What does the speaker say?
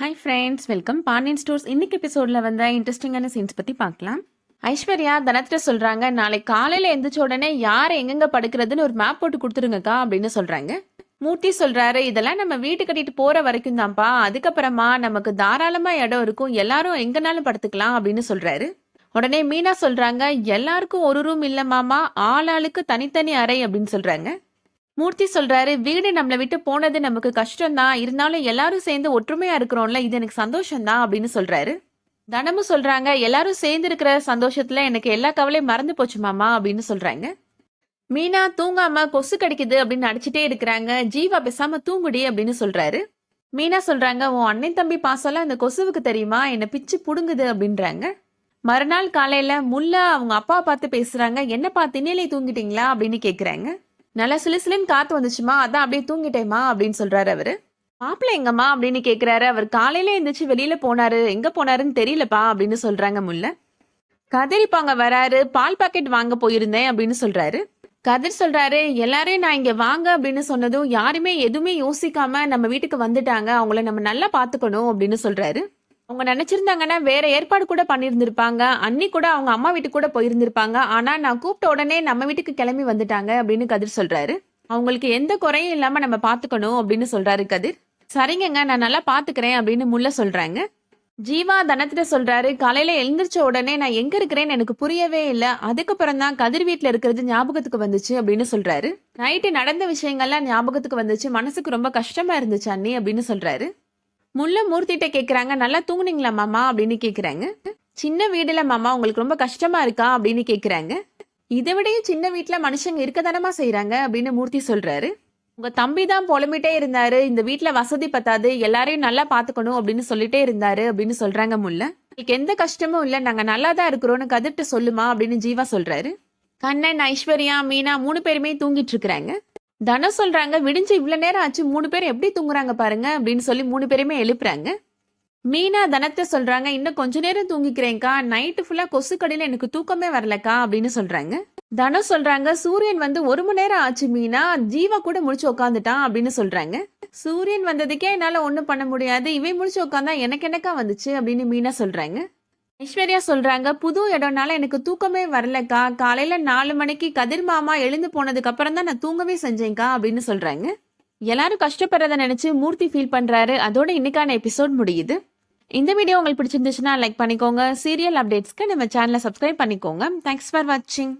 Hi friends, welcome Pandian stores. இன்னைக்கு எபிசோடில் வந்த இன்ட்ரெஸ்டிங்கான சீன்ஸ் பற்றி பார்க்கலாம். ஐஸ்வர்யா தனத்திட்ட சொல்கிறாங்க, நாளைக்கு காலையில் எழுந்திரிச்ச உடனே யார் எங்கெங்கே படுக்கிறதுன்னு ஒரு மேப் போட்டு கொடுத்துருங்கக்கா அப்படின்னு சொல்கிறாங்க. மூர்த்தி சொல்கிறாரு, இதெல்லாம் நம்ம வீட்டு கட்டிட்டு போகிற வரைக்கும் தான்ப்பா, அதுக்கப்புறமா நமக்கு தாராளமாக இடம் இருக்கும், எல்லாரும் எங்கேனாலும் படுத்துக்கலாம் அப்படின்னு சொல்கிறாரு. உடனே மீனா சொல்கிறாங்க, எல்லாருக்கும் ஒரு ரூம் இல்லை மாமா, ஆளாளுக்கு தனித்தனி அறை அப்படின்னு சொல்கிறாங்க. மூர்த்தி சொல்றாரு, வீடு நம்மளை விட்டு போனது நமக்கு கஷ்டம்தான், இருந்தாலும் எல்லாரும் சேர்ந்து ஒற்றுமையா இருக்கிறோம்ல, இது எனக்கு சந்தோஷம்தான் அப்படின்னு சொல்றாரு. தனமும் சொல்றாங்க, எல்லாரும் சேர்ந்து இருக்கிற சந்தோஷத்துல எனக்கு எல்லா கவலையும் மறந்து போச்சு மாமா அப்படின்னு சொல்றாங்க. மீனா தூங்காம கொசு கடிக்குது அப்படின்னு அடிச்சுட்டே இருக்கிறாங்க. ஜீவா பேசாம தூங்குடி அப்படின்னு சொல்றாரு. மீனா சொல்றாங்க, உன் அண்ணன் தம்பி பாசம்லாம் இந்த கொசுவுக்கு தெரியுமா, என்னை பிச்சு புடுங்குது அப்படின்றாங்க. மறுநாள் காலையில முல்லை அவங்க அப்பா பார்த்து பேசுறாங்க. என்னப்பா திண்ணையிலே தூங்கிட்டீங்களா அப்படின்னு கேக்குறாங்க. நல்லா சிலுசிலுன்னு காத்து வந்துச்சுமா, அதான் அப்படியே தூங்கிட்டேமா அப்படின்னு சொல்றாரு அவரு. மாப்பிள்ள எங்கம்மா அப்படின்னு கேக்குறாரு. அவர் காலையில எந்திரிச்சு வெளியில போனாரு, எங்க போனாருன்னு தெரியலப்பா அப்படின்னு சொல்றாங்க முல்லை. கதிர் இப்ப அங்க வராரு, பால் பாக்கெட் வாங்க போயிருந்தேன் அப்படின்னு சொல்றாரு. கதிர் சொல்றாரு, எல்லாரையும் நான் இங்க வாங்க அப்படின்னு சொன்னதும் யாருமே எதுவுமே யோசிக்காம நம்ம வீட்டுக்கு வந்துட்டாங்க, அவங்கள நம்ம நல்லா பாத்துக்கணும் அப்படின்னு சொல்றாரு. அவங்க நினைச்சிருந்தாங்கன்னா வேற ஏற்பாடு கூட பண்ணியிருந்திருப்பாங்க, அன்னி கூட அவங்க அம்மா வீட்டுக்கு கூட போயிருந்திருப்பாங்க, ஆனா நான் கூப்பிட்ட உடனே நம்ம வீட்டுக்கு கிளம்பி வந்துட்டாங்க அப்படின்னு கதிர் சொல்றாரு. அவங்களுக்கு எந்த குறையும் இல்லாம நம்ம பாத்துக்கணும் அப்படின்னு சொல்றாரு கதிர். சரிங்கங்க, நான் நல்லா பாத்துக்கிறேன் அப்படின்னு முல்லை சொல்றாங்க. ஜீவா தனத்திட்ட சொல்றாரு, காலையில எழுந்திரிச்ச உடனே நான் எங்க இருக்கிறேன்னு எனக்கு புரியவே இல்லை, அதுக்கப்புறம் தான் கதிர் வீட்டுல இருக்கிறது ஞாபகத்துக்கு வந்துச்சு அப்படின்னு சொல்றாரு. நைட்டு நடந்த விஷயங்கள்லாம் ஞாபகத்துக்கு வந்துச்சு, மனசுக்கு ரொம்ப கஷ்டமா இருந்துச்சு அண்ணி அப்படின்னு சொல்றாரு. முல்லை மூர்த்திட்ட கேக்குறாங்க, நல்லா தூங்குனீங்களா மாமா அப்படின்னு கேக்குறாங்க. சின்ன வீடுல மாமா, உங்களுக்கு ரொம்ப கஷ்டமா இருக்கா அப்படின்னு கேக்குறாங்க. இதை விடையும் சின்ன வீட்டுல மனுஷங்க இருக்கதானமா செய்யறாங்க அப்படின்னு மூர்த்தி சொல்றாரு. உங்க தம்பி தான் புலம்பிட்டே இருந்தாரு, இந்த வீட்டுல வசதி பத்தாது, எல்லாரையும் நல்லா பாத்துக்கணும் அப்படின்னு சொல்லிட்டே இருந்தாரு அப்படின்னு சொல்றாங்க முல்லை. உங்களுக்கு எந்த கஷ்டமும் இல்ல, நாங்க நல்லா தான் இருக்கிறோம்னு கதிர்ட்டு சொல்லுமா அப்படின்னு ஜீவா சொல்றாரு. கண்ணன், ஐஸ்வர்யா, மீனா 3 பேருமே தூங்கிட்டு இருக்கிறாங்க. தனம் சொல்றாங்க, விடிஞ்சு இவ்வளவு நேரம் ஆச்சு, 3 பேரும் எப்படி தூங்குறாங்க பாருங்க அப்படின்னு சொல்லி 3 பேருமே எழுப்புறாங்க. மீனா தனத்தை சொல்றாங்க, இன்னும் கொஞ்ச நேரம் தூங்கிக்கிறேன்க்கா, நைட்டு ஃபுல்லா கொசு கடையில எனக்கு தூக்கமே வரலக்கா அப்படின்னு சொல்றாங்க. தனம் சொல்றாங்க, சூரியன் வந்து 1 மணி நேரம் ஆச்சு மீனா, ஜீவா கூட முடிச்சு உட்காந்துட்டான் அப்படின்னு சொல்றாங்க. சூரியன் வந்ததுக்கே என்னால ஒண்ணும் பண்ண முடியாது, இவன் முடிச்சு உட்காந்தா எனக்கு என்னக்கா வந்துச்சு அப்படின்னு மீனா சொல்றாங்க. ஐஸ்வர்யா சொல்றாங்க, புது இடம்னால எனக்கு தூக்கமே வரலக்கா, காலையில 4 மணிக்கு கதிர் மாமா எழுந்து போனதுக்கு அப்புறம் தான் நான் தூங்கவே செஞ்சேன்க்கா அப்படின்னு சொல்றாங்க. எல்லாரும் கஷ்டப்படுறத நினைச்சு மூர்த்தி ஃபீல் பண்றாரு. அதோட இன்னைக்கான எபிசோட் முடியுது. இந்த வீடியோ உங்களுக்கு பிடிச்சிருந்துச்சுன்னா லைக் பண்ணிக்கோங்க. சீரியல் அப்டேட்ஸ்க்கு நம்ம சேனலை சப்ஸ்கிரைப் பண்ணிக்கோங்க. தேங்க்ஸ் ஃபார் வாட்சிங்.